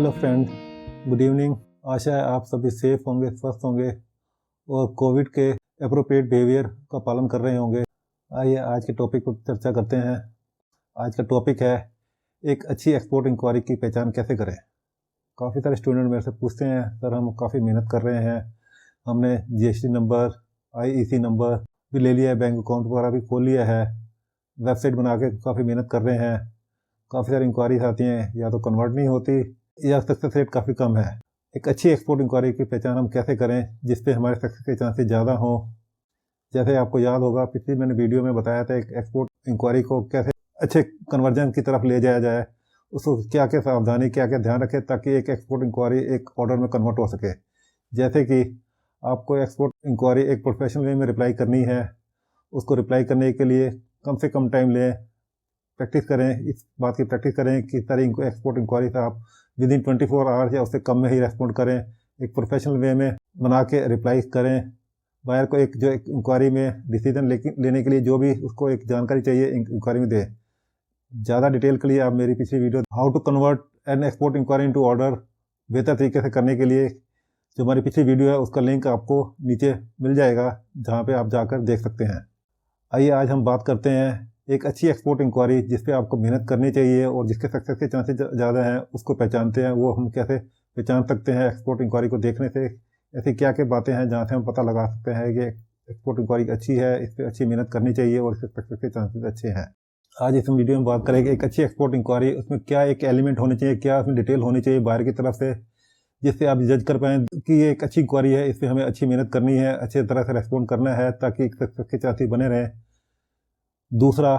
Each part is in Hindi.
Hello friend, good evening. आशा है आप सभी सेफ होंगे, स्वस्थ होंगे और कोविड के एप्रोप्रिएट बिहेवियर का पालन कर रहे होंगे। आइए आज के टॉपिक पर चर्चा करते हैं। आज का टॉपिक है एक अच्छी एक्सपोर्ट इंक्वायरी की पहचान कैसे करें। काफ़ी सारे स्टूडेंट मेरे से पूछते हैं, सर हम काफ़ी मेहनत कर रहे हैं, हमने GST नंबर, IEC नंबर भी ले लिया है, बैंक अकाउंट वगैरह भी खोल लिया है, वेबसाइट बना के काफ़ी मेहनत कर रहे हैं, काफ़ी सारी इंक्वायरीज आती हैं, या तो कन्वर्ट नहीं होती या सक्सेस रेट काफ़ी कम है। एक अच्छी एक्सपोर्ट इंक्वायरी की पहचान हम कैसे करें जिसपे हमारे सक्सेस के चांसेस ज़्यादा हों। जैसे आपको याद होगा, पिछली मैंने वीडियो में बताया था एक एक्सपोर्ट इंक्वायरी को कैसे अच्छे कन्वर्जन की तरफ ले जाया जाए, उसको क्या क्या सावधानी, क्या क्या ध्यान रखें ताकि एक एक्सपोर्ट इंक्वायरी एक ऑर्डर में कन्वर्ट हो सके। जैसे कि आपको एक्सपोर्ट इंक्वायरी एक प्रोफेशनल वे में रिप्लाई करनी है, उसको रिप्लाई करने के लिए कम से कम टाइम लें, प्रैक्टिस करें, इस बात की प्रैक्टिस करें कि सारी एक्सपोर्ट इंक्वायरी से आप विद इन 24 आवर्स या उससे कम में ही रेस्पॉन्ड करें। एक प्रोफेशनल वे में बना के रिप्लाई करें। बायर को एक इंक्वायरी में डिसीजन लेने के लिए जो भी उसको एक जानकारी चाहिए इंक्वायरी में दे। ज़्यादा डिटेल के लिए आप मेरी पिछली video how to convert an export inquiry into order बेहतर तरीके से करने के लिए, जो हमारी पिछली वीडियो है उसका लिंक आपको नीचे मिल जाएगा, जहाँ पे आप जाकर देख सकते हैं। आइए आज हम बात करते हैं एक अच्छी एक्सपोर्ट इंक्वायरी जिस पे आपको मेहनत करनी चाहिए और जिसके सक्सेस के चांसेस ज़्यादा हैं, उसको पहचानते हैं। वो हम कैसे पहचान सकते हैं एक्सपोर्ट इंक्वायरी को देखने से? ऐसी क्या क्या बातें हैं जहाँ से हम पता लगा सकते हैं कि एक्सपोर्ट इंक्वायरी अच्छी है, इस पर अच्छी मेहनत करनी चाहिए और इसके सक्सेस के चांसेस अच्छे हैं। आज इस वीडियो में बात करेंगे एक अच्छी एक्सपोर्ट इंक्वायरी, उसमें क्या एक एलिमेंट होने चाहिए, क्या उसमें डिटेल होनी चाहिए बाहर की तरफ से, जिससे आप जज कर पाएँ कि ये एक अच्छी इंक्वायरी है, इस पर हमें अच्छी मेहनत करनी है, अच्छे तरह से रेस्पॉन्ड करना है ताकि सक्सेस के चांसेस बने रहें। दूसरा,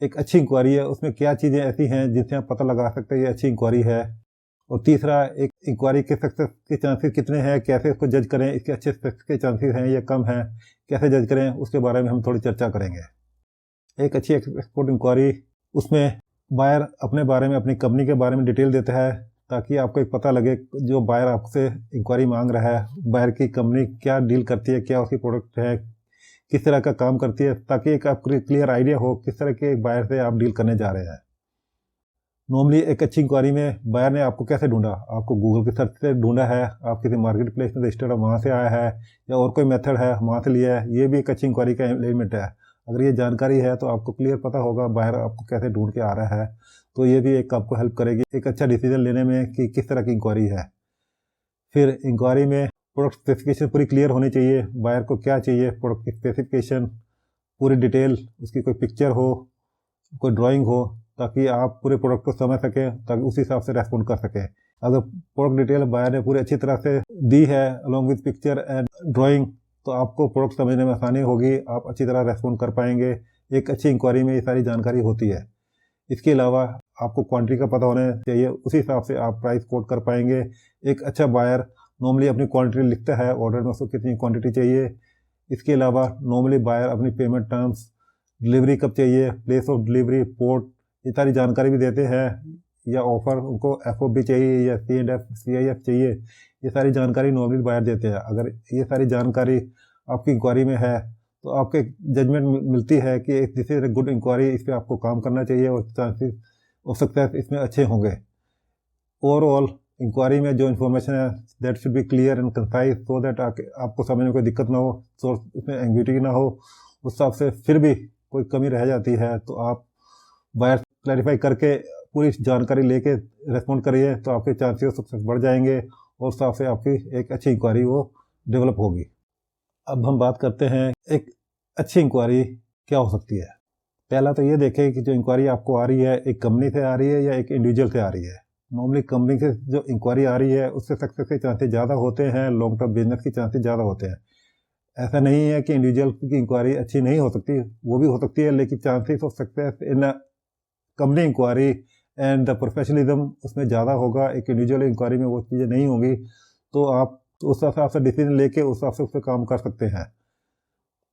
एक अच्छी इंक्वायरी है, उसमें क्या चीज़ें ऐसी हैं जिनसे आप पता लगा सकते हैं ये अच्छी इंक्वायरी है। और तीसरा, एक इंक्वायरी के सक्सेस के चांसेस कितने हैं, कैसे उसको जज करें, इसके अच्छे सक्सेस के चांसेस हैं या कम हैं, कैसे जज करें, उसके बारे में हम थोड़ी चर्चा करेंगे। एक अच्छी एक्सपोर्ट इंक्वायरी, उसमें बायर अपने बारे में, अपनी कंपनी के बारे में डिटेल देता है ताकि आपको एक पता लगे जो बायर आपसे इंक्वायरी मांग रहा है, बायर की कंपनी क्या डील करती है, क्या उसकी प्रोडक्ट है, किस तरह का काम करती है, ताकि एक आपको क्लियर आइडिया हो किस तरह के बायर से आप डील करने जा रहे हैं। नॉर्मली एक अच्छी इंक्वायरी में बायर ने आपको कैसे ढूंढा? आपको गूगल की सर्च से ढूंढा है, आप किसी मार्केट प्लेस में रजिस्टर्ड है वहाँ से आया है, या और कोई मेथड है वहाँ से लिया है, ये भी एक अच्छी इंक्वायरी का एलिमेंट है। अगर ये जानकारी है तो आपको क्लियर पता होगा बायर आपको कैसे ढूंढ के आ रहा है, तो ये भी एक आपको हेल्प करेगी एक अच्छा डिसीजन लेने में कि किस तरह की इंक्वायरी है। फिर इंक्वायरी में प्रोडक्ट स्पेसिफिकेशन पूरी क्लियर होनी चाहिए, बायर को क्या चाहिए, प्रोडक्ट की स्पेसिफिकेशन पूरी डिटेल, उसकी कोई पिक्चर हो, कोई ड्राइंग हो, ताकि आप पूरे प्रोडक्ट को समझ सकें, ताकि उसी हिसाब से रेस्पॉन्ड कर सकें। अगर प्रोडक्ट डिटेल बायर ने पूरी अच्छी तरह से दी है along with picture and drawing, तो आपको प्रोडक्ट समझने में आसानी होगी, आप अच्छी तरह रेस्पॉन्ड कर पाएंगे। एक अच्छी इंक्वायरी में ये सारी जानकारी होती है। इसके अलावा आपको क्वांटिटी का पता होना चाहिए, उसी हिसाब से आप प्राइस कोट कर पाएंगे। एक अच्छा बायर नॉर्मली अपनी क्वांटिटी लिखता है, ऑर्डर में उसको कितनी क्वांटिटी चाहिए। इसके अलावा नॉर्मली बायर अपनी पेमेंट टर्म्स, डिलीवरी कब चाहिए, प्लेस ऑफ डिलीवरी, पोर्ट, ये सारी जानकारी भी देते हैं। या ऑफर उनको FOB चाहिए या C&F CIF चाहिए, ये सारी जानकारी नॉर्मली बायर देते हैं। अगर ये सारी जानकारी आपकी इंक्वायरी में है तो आपको एक जजमेंट मिलती है कि this is a good inquiry, इस पर आपको काम करना चाहिए और चांसेस ऑफ सक्सेस इसमें अच्छे होंगे। ओवरऑल इंक्वायरी में जो इन्फॉर्मेशन है that should be clear and concise, so that आपको समझने में कोई दिक्कत ना हो, सोर्स इसमें एंग्विटी ना हो। उस हिसाब से फिर भी कोई कमी रह जाती है तो आप बायर क्लैरिफाई करके पूरी जानकारी लेके रेस्पॉन्ड करिए, तो आपके चांसेस ऑफ सक्सेस बढ़ जाएंगे और उस हिसाब से आपकी एक अच्छी इंक्वायरी वो डेवलप होगी। अब हम बात करते हैं एक अच्छी इंक्वायरी क्या हो सकती है। पहला तो ये देखें कि जो इंक्वायरी आपको आ रही है एक कंपनी से आ रही है या एक इंडिविजुअल से आ रही है। नॉर्मली कंपनी से जो इंक्वायरी आ रही है उससे सक्सेस के चांसेस ज़्यादा होते हैं, लॉन्ग टर्म बिजनेस के चांसेस ज़्यादा होते हैं। ऐसा नहीं है कि इंडिविजुअल की इंक्वायरी अच्छी नहीं हो सकती, वो भी हो सकती है, लेकिन chances of success in a company inquiry and the professionalism उसमें ज़्यादा होगा। एक इंडिविजुअल इंक्वायरी में वो चीज़ें नहीं होंगी, तो आप उस हिसाब से डिसीजन लेके उस हिसाब से उस पर काम कर सकते हैं।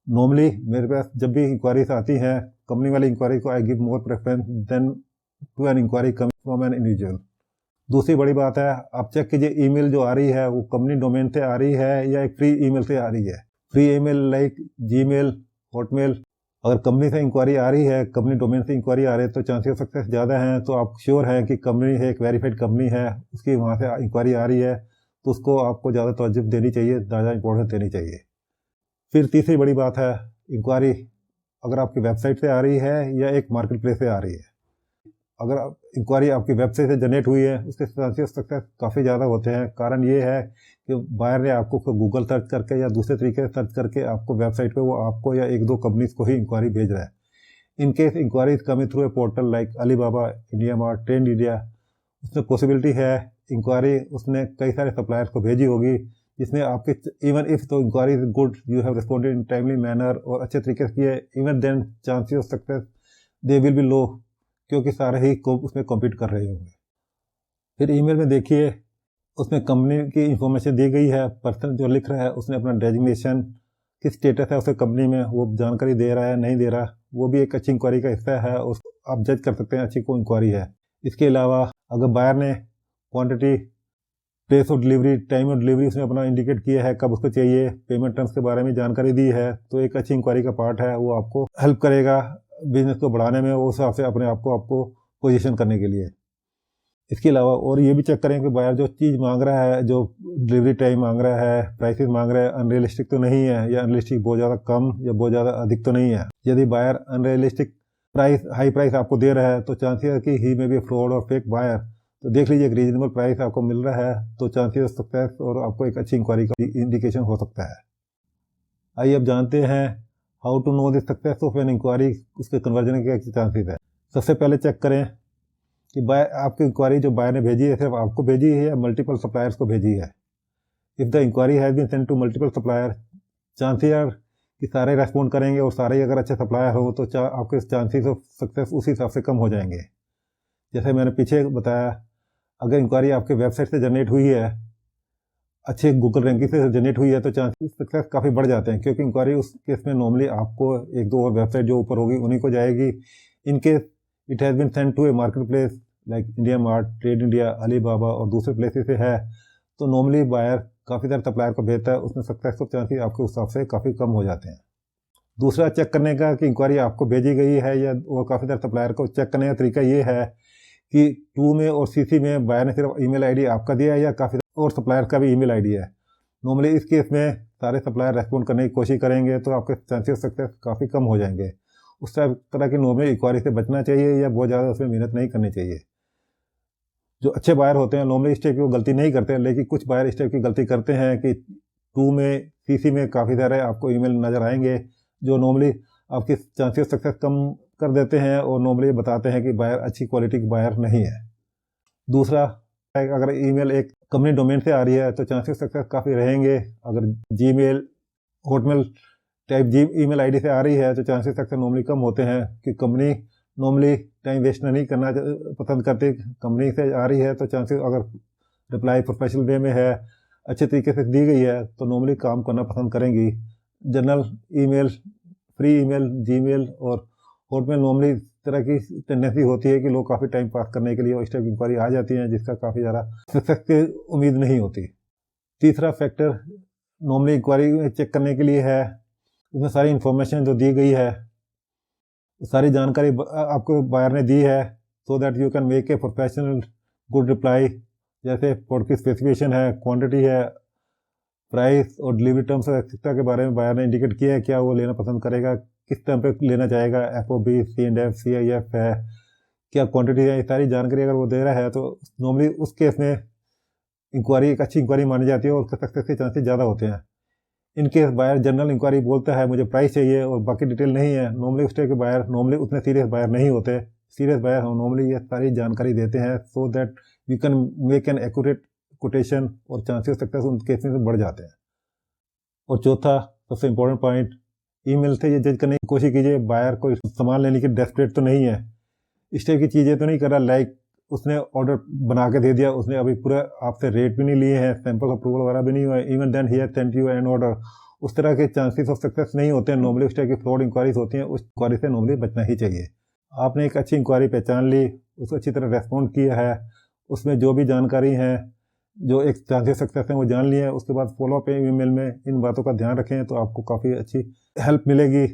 नॉर्मली मेरे पास जब भी इंक्वायरीज आती हैं, कंपनी वाली इंक्वायरी को I give more preference than to an inquiry coming from an individual. दूसरी बड़ी बात है, आप चेक कीजिए ईमेल जो आ रही है वो कंपनी डोमेन से आ रही है या एक फ्री ईमेल से आ रही है। Free email like Gmail, Hotmail, अगर कंपनी से इंक्वायरी आ रही है, कंपनी डोमेन से इंक्वायरी आ रही है, तो चांसेस ऑफ सक्सेस ज़्यादा हैं। तो आप श्योर हैं कि कंपनी है, एक वेरीफाइड कंपनी है, उसकी वहाँ से इंक्वायरी आ रही है, तो उसको आपको ज़्यादा तवज्जो देनी चाहिए, ज़्यादा इंपॉर्टेंस देनी चाहिए। फिर तीसरी बड़ी बात है, इंक्वायरी अगर आपकी वेबसाइट से आ रही है या एक मार्केट प्लेस से आ रही है। अगर इंक्वायरी आपकी वेबसाइट से जनरेट हुई है, उसके चांसेस सक्सेस काफ़ी ज़्यादा होते हैं। कारण ये है कि बायर ने आपको गूगल सर्च करके या दूसरे तरीके से सर्च करके आपको वेबसाइट पे वो आपको या एक दो कंपनीज को ही इंक्वायरी भेज रहा है। In case inquiry is coming through a portal like Alibaba, India Mart, Trade India, उसमें पॉसिबिलिटी है इंक्वायरी उसने कई सारे सप्लायर्स को भेजी होगी, जिसमें आपके इवन इफ तो inquiry is good, you have responded in timely manner और अच्छे तरीके से किए, even then chances of success they will be low, क्योंकि सारे ही उसमें कॉम्पीट कर रहे होंगे। फिर ईमेल में देखिए, उसमें कंपनी की इंफॉर्मेशन दी गई है, पर्सन जो लिख रहा है उसने अपना डेजिग्नेशन, किस स्टेटस है उसे कंपनी में, वो जानकारी दे रहा है नहीं दे रहा, वो भी एक अच्छी इंक्वायरी का हिस्सा है, उस आप जज कर सकते हैं अच्छी को इंक्वायरी है। इसके अलावा अगर बायर ने quantity, place of delivery, time of delivery उसने अपना इंडिकेट किया है, कब उसको चाहिए, पेमेंट टर्म्स के बारे में जानकारी दी है, तो एक अच्छी इंक्वायरी का पार्ट है, वो आपको हेल्प करेगा बिजनेस को बढ़ाने में, उस हिसाब से अपने आप को आपको पोजीशन करने के लिए। इसके अलावा और ये भी चेक करें कि बायर जो चीज़ मांग रहा है, जो डिलीवरी टाइम मांग रहा है, प्राइसेस मांग रहा है, अनरियलिस्टिक तो नहीं है, या अनरियलिस्टिक बहुत ज़्यादा कम या बहुत ज़्यादा अधिक तो नहीं है। यदि buyer unrealistic price, high price आपको दे रहा है, तो चांसेस है कि ही में बी फ्रॉड और फेक बायर। तो देख लीजिए, एक रीजनेबल प्राइस आपको मिल रहा है, तो चांसेस सक्सेस और आपको एक अच्छी इंक्वायरी का इंडिकेशन हो सकता है। आइए अब जानते हैं how to know the success of an inquiry, उसके कन्वर्जन के चांसेस है। सबसे पहले चेक करें कि बायर आपकी इंक्वायरी जो बायर ने भेजी है सिर्फ आपको भेजी है या मल्टीपल सप्लायर्स को भेजी है। If the inquiry has been send to multiple supplier, chances are कि सारे रेस्पॉन्ड करेंगे और सारे अगर अच्छे सप्लायर हो तो आपके चांसेस ऑफ सक्सेस उसी हिसाब से कम हो जाएंगे। जैसे मैंने पीछे बताया, अगर इंक्वायरी आपके वेबसाइट से जनरेट हुई है, अच्छे गूगल रैंकिंग से जनरेट हुई है, तो चांसेस सक्सेस काफ़ी बढ़ जाते हैं, क्योंकि इंक्वायरी उस केस में नॉर्मली आपको एक दो और वेबसाइट जो ऊपर होगी उन्हीं को जाएगी। In case it has been send to a market place like India mart, trade India, Alibaba और दूसरे प्लेसेस से है, तो नॉर्मली बायर काफ़ी सारे सप्लायर को भेजता है, उसमें सक्सेस ऑफ चांसेस आपके हिसाब से काफ़ी कम हो जाते हैं। दूसरा चेक करने का कि इंक्वायरी आपको भेजी गई है या और काफ़ी सारे सप्लायर को चेक करने का तरीका ये है कि टू में और सीसी में बायर ने सिर्फ ईमेल आईडी आपका दिया है या काफ़ी और सप्लायर का भी ईमेल आईडी है। नॉर्मली इस केस में सारे सप्लायर रेस्पॉन्ड करने की कोशिश करेंगे, तो आपके चांसेस सक्सेस काफ़ी कम हो जाएंगे। उस तरह की नॉर्मली इंक्वायरी से बचना चाहिए या बहुत ज़्यादा उसमें मेहनत नहीं करनी चाहिए। जो अच्छे बायर होते हैं नॉर्मली इस टाइप की वो गलती नहीं करते हैं, लेकिन कुछ बायर इस टाइप की गलती करते हैं कि टू में, सीसी में काफ़ी सारे आपको ईमेल नज़र आएंगे, जो नॉर्मली आपके चांसेस सक्सेस कम कर देते हैं और नॉर्मली बताते हैं कि बायर अच्छी क्वालिटी की बायर नहीं है। दूसरा, अगर ईमेल एक कंपनी डोमेन से आ रही है तो चांसेस सक्सेस काफ़ी रहेंगे। अगर Gmail, Hotmail type email ID से आ रही है तो चांसेस सक्सेस नॉर्मली कम होते हैं, कि कंपनी नॉर्मली टाइम वेस्ट नहीं करना पसंद करती। कंपनी से आ रही है तो चांसेस, अगर रिप्लाई प्रोफेशनल वे में है, अच्छे तरीके से दी गई है, तो नॉर्मली काम करना पसंद करेंगी। General email, free email, Gmail और हॉटमेल नॉर्मली तरह की टेंडेंसी होती है कि लोग काफ़ी टाइम पास करने के लिए और इस टाइप की इंक्वायरी आ जाती हैं, जिसका काफ़ी ज़्यादा सक्सेस की उम्मीद नहीं होती। तीसरा फैक्टर नॉर्मली इंक्वायरी चेक करने के लिए है, उसमें सारी इन्फॉर्मेशन जो दी गई है, सारी जानकारी आपको बायर ने दी है, so that you can make a professional good reply. जैसे प्रोडक्ट की स्पेसिफिकेशन है, क्वांटिटी है, प्राइस और डिलीवरी टर्म्स एक्सेट्रा के बारे में बायर ने इंडिकेट किया है, क्या वो लेना पसंद करेगा, किस टाइम पे लेना चाहेगा, FOB, C&F, CIF है, क्या क्वांटिटी है, ये सारी जानकारी अगर वो दे रहा है, तो नॉर्मली उस केस में इंक्वायरी एक अच्छी इंक्वायरी मानी जाती है और उसके सक्सेस के चांसेस ज़्यादा होते हैं। In case buyer general inquiry बोलता है मुझे प्राइस चाहिए और बाकी डिटेल नहीं है, नॉर्मली उस टाइप के बायर नॉर्मली उतने सीरियस बायर नहीं होते। सीरियस बायर नॉर्मली ये सारी जानकारी देते हैं, so that you can make an accurate quotation और चांसेस सक्सेस उन केस में बढ़ जाते हैं। और चौथा सबसे इंपॉर्टेंट पॉइंट, ईमेल से ये जज करने की कोशिश कीजिए बायर कोई सामान लेने की डेस्परेट तो नहीं है, इस टाइप की चीज़ें तो नहीं कर रहा, लाइक उसने ऑर्डर बना के दे दिया, उसने अभी पूरा आपसे रेट भी नहीं लिए हैं, सैंपल अप्रूवल वगैरह भी नहीं हुआ है, even then he has sent you an order, उस तरह के चांसेस ऑफ सक्सेस नहीं होते हैं। नॉर्मली उस टाइप की फ्रॉड इंक्वायरीज होती हैं, उस इंक्वायरी से नॉर्मली बचना ही चाहिए। आपने एक अच्छी इंक्वायरी पहचान ली, उसको अच्छी तरह रेस्पॉन्ड किया है, उसमें जो भी जानकारी है, जो एक चांसेस सक्सेस है वो जान लिया है, उसके बाद फॉलो अप ईमेल में इन बातों का ध्यान रखें तो आपको काफ़ी अच्छी हेल्प मिलेगी।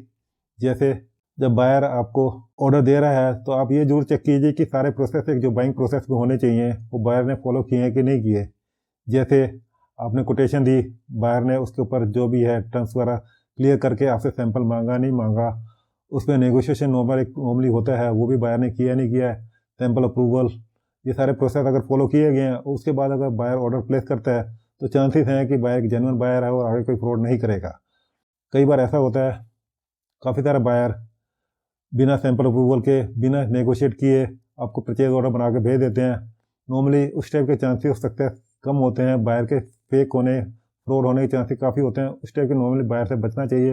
जैसे जब बायर आपको ऑर्डर दे रहा है तो आप ये जरूर चेक कीजिए कि सारे प्रोसेस जो बाइंग प्रोसेस में होने चाहिए वो बायर ने फॉलो किए हैं कि नहीं किए। जैसे आपने कोटेशन दी, बायर ने उसके ऊपर जो भी है टर्म्स वगैरह क्लियर करके आपसे सैंपल मांगा नहीं मांगा, उसमें नेगोशिएशन नॉर्मली होता है, वो भी बायर ने किया नहीं किया है, सैंपल अप्रूवल, ये सारे प्रोसेस अगर फॉलो किए गए हैं, उसके बाद अगर बायर ऑर्डर प्लेस करता है तो चांसेस हैं कि बायर जेन्युइन बायर है और आगे कोई फ्रॉड नहीं करेगा। कई बार ऐसा होता है, काफ़ी सारे बायर बिना सैंपल अप्रूवल के, बिना नेगोशिएट किए आपको परचेज ऑर्डर बना के भेज देते हैं। नॉर्मली उस टाइप के चांसेस हो सकते हैं कम होते हैं, बायर के फेक होने, फ्रॉड होने के चांसेस काफ़ी होते हैं। उस टाइप के नॉर्मली बायर से बचना चाहिए।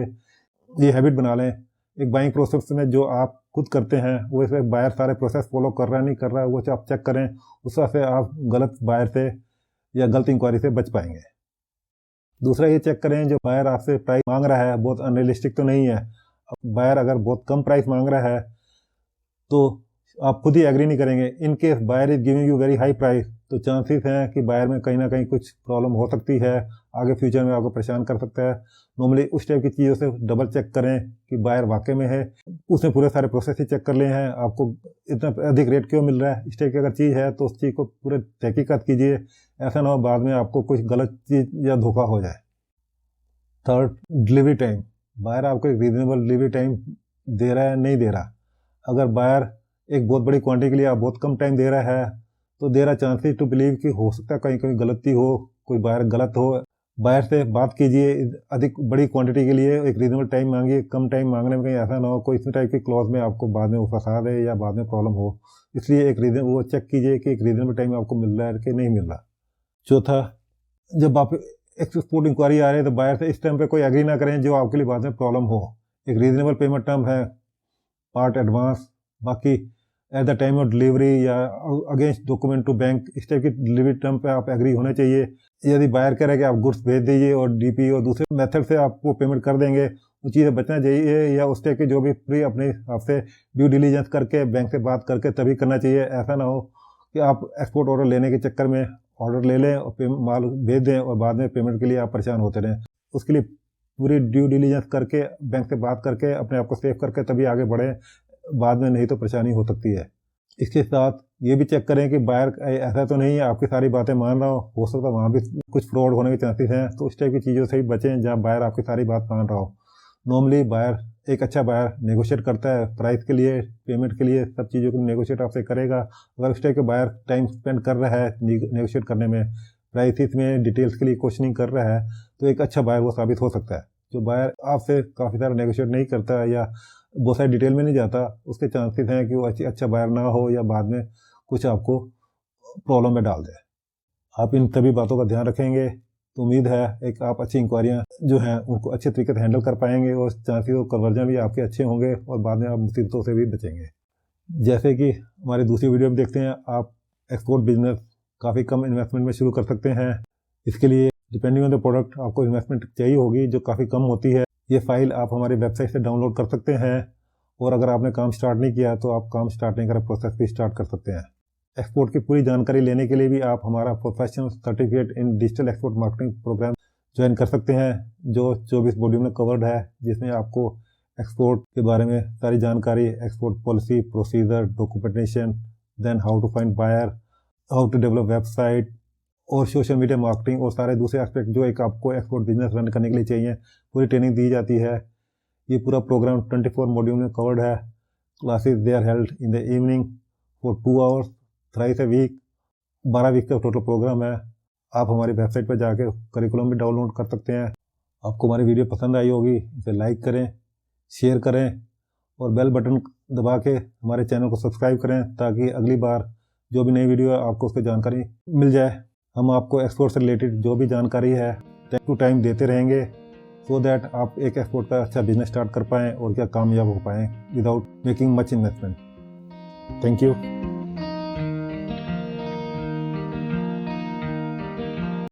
ये हैबिट बना लें। एक बाइंग प्रोसेस में जो आप खुद करते हैं वो इसे बायर सारे प्रोसेस फॉलो कर रहा है नहीं कर रहा है वो आप चेक करें, उस वजह से आप गलत बायर से या गलत इंक्वायरी से बच पाएंगे। दूसरा ये चेक करें जो बायर आपसे प्राइस मांग रहा है बहुत अनरियलिस्टिक तो नहीं है। बायर अगर बहुत कम प्राइस मांग रहा है तो आप खुद ही एग्री नहीं करेंगे। In case buyer is giving you very high price तो चांसेस हैं कि बायर में कहीं ना कहीं कुछ प्रॉब्लम हो सकती है, आगे फ्यूचर में आपको परेशान कर सकता है। नॉर्मली उस टाइप की चीज़ों से डबल चेक करें कि बायर वाकई में है, उसने पूरे सारे प्रोसेस ही चेक कर लिए हैं, आपको इतना अधिक रेट क्यों मिल रहा है। इस टाइप की अगर चीज़ है तो उस चीज़ को पूरे तहकीकात कीजिए, ऐसा ना हो बाद में आपको कुछ गलत चीज़ या धोखा हो जाए। Third, delivery time. बायर आपको एक रीजनेबल डिलीवरी टाइम दे रहा है नहीं दे रहा। अगर बायर एक बहुत बड़ी क्वांटिटी के लिए आप बहुत कम टाइम दे रहा है तो there are chances to believe कि हो सकता है कहीं कहीं गलती हो, कोई बायर गलत हो। बायर से बात कीजिए, अधिक बड़ी क्वांटिटी के लिए एक रीजनेबल टाइम मांगिए। कम टाइम मांगने में कहीं ऐसा ना हो कोई इस टाइप की क्लॉज में आपको बाद में वो फंसा दे या बाद में प्रॉब्लम हो। इसलिए एक रीजन वो चेक कीजिए कि एक रीजनेबल टाइम आपको मिल रहा है कि नहीं मिल रहा। चौथा, जब आप एक्सपोर्ट इंक्वायरी आ रही है तो बायर से इस टाइम पे कोई एग्री ना करें जो आपके लिए बाद में प्रॉब्लम हो। एक रीजनेबल पेमेंट टर्म है, पार्ट एडवांस, बाकी at the time of delivery या अगेंस्ट डॉक्यूमेंट टू बैंक, इस टाइप की डिलीवरी टर्म पे आप एग्री होने चाहिए। यदि बायर कह रहे हैं कि आप गुड्स भेज दीजिए और डीपी और दूसरे मेथड से आपको पेमेंट कर देंगे, उस चीज़ से बचना चाहिए। या उस टाइप की जो भी फ्री अपने आपसे ड्यू डिलीजेंस करके बैंक से बात करके तभी करना चाहिए। ऐसा ना हो कि आप एक्सपोर्ट ऑर्डर लेने के चक्कर में ऑर्डर ले लें और माल भेज दें और बाद में पेमेंट के लिए आप परेशान होते रहें। उसके लिए पूरी ड्यू डिलीजेंस करके बैंक से बात करके अपने आप को सेव करके तभी आगे बढ़ें, बाद में नहीं तो परेशानी हो सकती है। इसके साथ ये भी चेक करें कि बायर ऐसा तो नहीं है आपकी सारी बातें मान रहा हो सकता है वहाँ भी कुछ फ्रॉड होने के चांसेस हैं, तो उस टाइप की चीज़ों से ही बचें जहाँ बायर आपकी सारी बात मान रहा हो। नॉर्मली बायर, एक अच्छा बायर नेगोशिएट करता है प्राइस के लिए, पेमेंट के लिए, सब चीज़ों को नेगोशिएट आपसे करेगा। अगर उस टाइप के बायर टाइम स्पेंड कर रहा है नेगोशिएट करने में, प्राइसिस में, डिटेल्स के लिए क्वेश्चनिंग कर रहा है, तो एक अच्छा बायर वो साबित हो सकता है। जो बायर आपसे काफ़ी सारा नेगोशिएट नहीं करता या बहुत सारी डिटेल में नहीं जाता, उसके चांसेस हैं कि वो अच्छा बायर ना हो या बाद में कुछ आपको प्रॉब्लम में डाल दे। आप इन सभी बातों का ध्यान रखेंगे तो उम्मीद है एक आप अच्छी इंक्वायरियाँ जो हैं उनको अच्छे तरीके से हैंडल कर पाएंगे और चांसेस और कन्वर्जन भी आपके अच्छे होंगे और बाद में आप मुसीबतों से भी बचेंगे। जैसे कि हमारी दूसरी वीडियो में देखते हैं, आप एक्सपोर्ट बिजनेस काफ़ी कम इन्वेस्टमेंट में शुरू कर सकते हैं। इसके लिए डिपेंडिंग ऑन द प्रोडक्ट आपको इन्वेस्टमेंट चाहिए होगी जो काफ़ी कम होती है। ये फाइल आप हमारी वेबसाइट से डाउनलोड कर सकते हैं और अगर आपने काम स्टार्ट नहीं किया तो आप काम स्टार्ट नहीं कर प्रोसेस भी स्टार्ट कर सकते हैं। एक्सपोर्ट की पूरी जानकारी लेने के लिए भी आप हमारा professional certificate in digital export marketing programme join कर सकते हैं जो 24 मॉड्यूल में कवर्ड है, जिसमें आपको एक्सपोर्ट के बारे में सारी जानकारी, export policy, procedure, documentation, then how to find buyer, how to develop website और सोशल मीडिया मार्केटिंग और सारे दूसरे एस्पेक्ट जो एक आपको एक्सपोर्ट बिजनेस रन करने के लिए चाहिए, पूरी ट्रेनिंग दी जाती है। ये पूरा प्रोग्राम 24 मॉड्यूल में कवर्ड है। Classes they are held in the evening for 2 hours thrice a week. 12 week का टोटल प्रोग्राम है। आप हमारी वेबसाइट पर जाकर करिकुलम भी डाउनलोड कर सकते हैं। आपको हमारी वीडियो पसंद आई होगी, इसे लाइक करें, शेयर करें और बेल बटन दबा के हमारे चैनल को सब्सक्राइब करें ताकि अगली बार जो भी नई वीडियो है आपको उसकी जानकारी मिल जाए। हम आपको एक्सपोर्ट से रिलेटेड जो भी जानकारी है टाइम टू टाइम देते रहेंगे सो दैट आप एक एक्सपोर्ट का अच्छा बिजनेस स्टार्ट कर पाएँ और क्या कामयाब हो पाएँ without making much investment. Thank you.